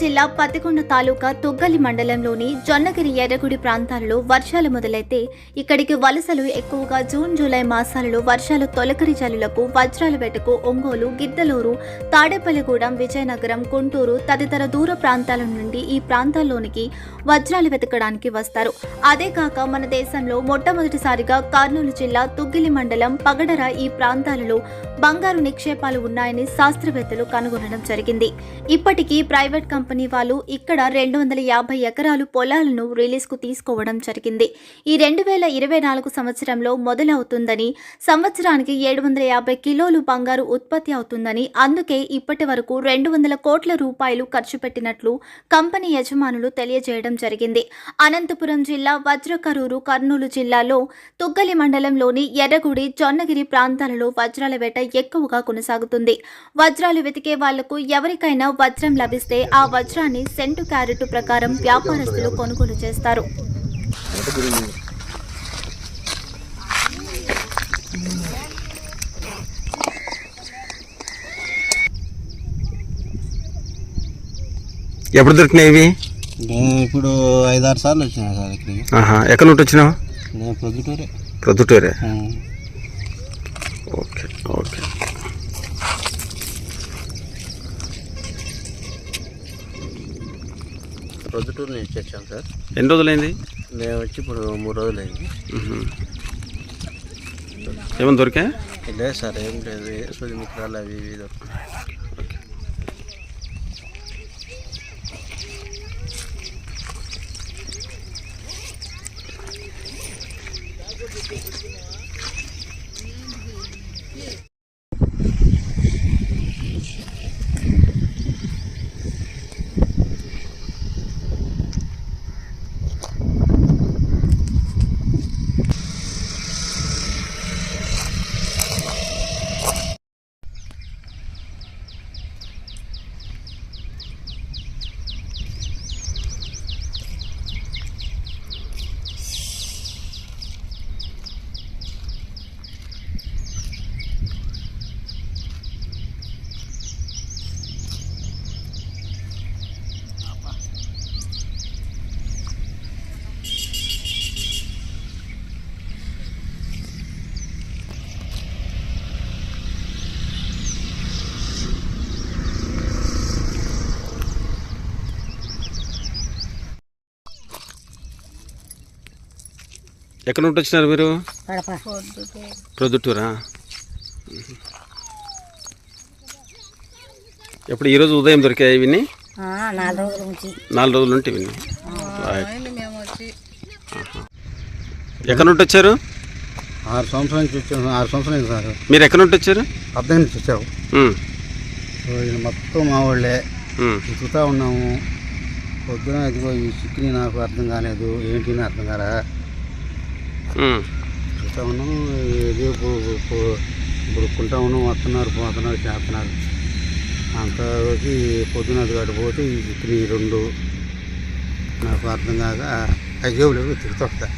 జిల్లా పత్తికొండ తాలూకా తుగ్గలి మండలంలోని జొన్నగిరి ఎర్రగుడి ప్రాంతాలలో వర్షాలు మొదలైతే ఇక్కడికి వలసలు ఎక్కువగా జూన్ జూలై మాసాలలో వర్షాలు తొలకరి జల్లులకు వజ్రాల వేటకు ఒంగోలు గిద్దలూరు తాడేపల్లిగూడెం విజయనగరం గుంటూరు తదితర దూర ప్రాంతాల నుండి ఈ ప్రాంతాల్లోనికి వజ్రాలు వెతకడానికి వస్తారు. అదే కాక మన దేశంలో మొట్టమొదటిసారిగా కర్నూలు జిల్లా తుగ్గిలి మండలం పగడర ఈ ప్రాంతాలలో బంగారు నిక్షేపాలు ఉన్నాయని శాస్త్రవేత్తలు కనుగొనడం జరిగింది. ఇప్పటికీ ప్రైవేట్ కంపెనీ వాళ్ళు ఇక్కడ 250 ఎకరాలు పొలాలను రిలీజ్ కు తీసుకోవడం జరిగింది. ఈ 2024 సంవత్సరంలో మొదలవుతుందని, సంవత్సరానికి 750 కిలోలు బంగారు ఉత్పత్తి అవుతుందని, అందుకే ఇప్పటి వరకు 200 కోట్ల రూపాయలు ఖర్చు పెట్టినట్లు కంపెనీ యజమానులు తెలియజేయడం జరిగింది. అనంతపురం జిల్లా వజ్రకరూరు కర్నూలు జిల్లాలో తుగ్గలి మండలంలోని ఎర్రగుడి జొన్నగిరి ప్రాంతాలలో వజ్రాల వేట ఎక్కువగా కొనసాగుతుంది. వజ్రాలు వెతికే వాళ్లకు ఎవరికైనా వజ్రం లభిస్తే ఆ వజ్రాన్ని సెంటు క్యారెట్ ప్రకారం వ్యాపారస్తులు కొనుగోలు చేస్తారు. ఎప్పుడు దొరికినాయి? ఇప్పుడు 5-6 సార్లు వచ్చినాయి సార్ ఇక్కడికి. ఎక్కడి నుండి వచ్చినావు? నేను ప్రొద్దుటూరే. Okay okay. ప్రొద్దుటూరు నుంచి వచ్చాం సార్. ఎన్ని రోజులైంది? మేము వచ్చి ఇప్పుడు 3 రోజులైంది. ఏమన్నా దొరికా? లేదు సార్, ఏం లేదు. సూది మిత్రాలు అవి ఇవి దొరుకుతాయి. ఎక్కడి నుండి వచ్చినారు మీరు? ప్రొద్దుటూరా. ఎప్పుడు ఈరోజు ఉదయం దొరికాయి ఇవన్నీ? 4 రోజుల నుండి ఇవన్నీ. ఎక్కడి నుండి వచ్చారు? 6 సంవత్సరాల నుంచి వచ్చాము. 6 సంవత్సరాలు సార్. మీరు ఎక్కడి నుండి వచ్చారు? అద్దం నుంచి వచ్చాము. మొత్తం మా వాళ్ళే చూస్తూ ఉన్నాము. పొద్దున ఇదిగో ఈ చిక్కిని నాకు అర్థం కాలేదు, ఏంటి అర్థం కాలే. చూస్తూ ఉన్నాము. ఏదో ఇప్పుడు కుంటా ఉన్నాం, వస్తున్నారు పోతున్నారు చేస్తున్నారు. అంతలోకి పొద్దున అది పోతే ఈ చిక్కిని 2 నాకు అర్థం కాక 5 జేబులు తిరుగుతూ వస్తాయి.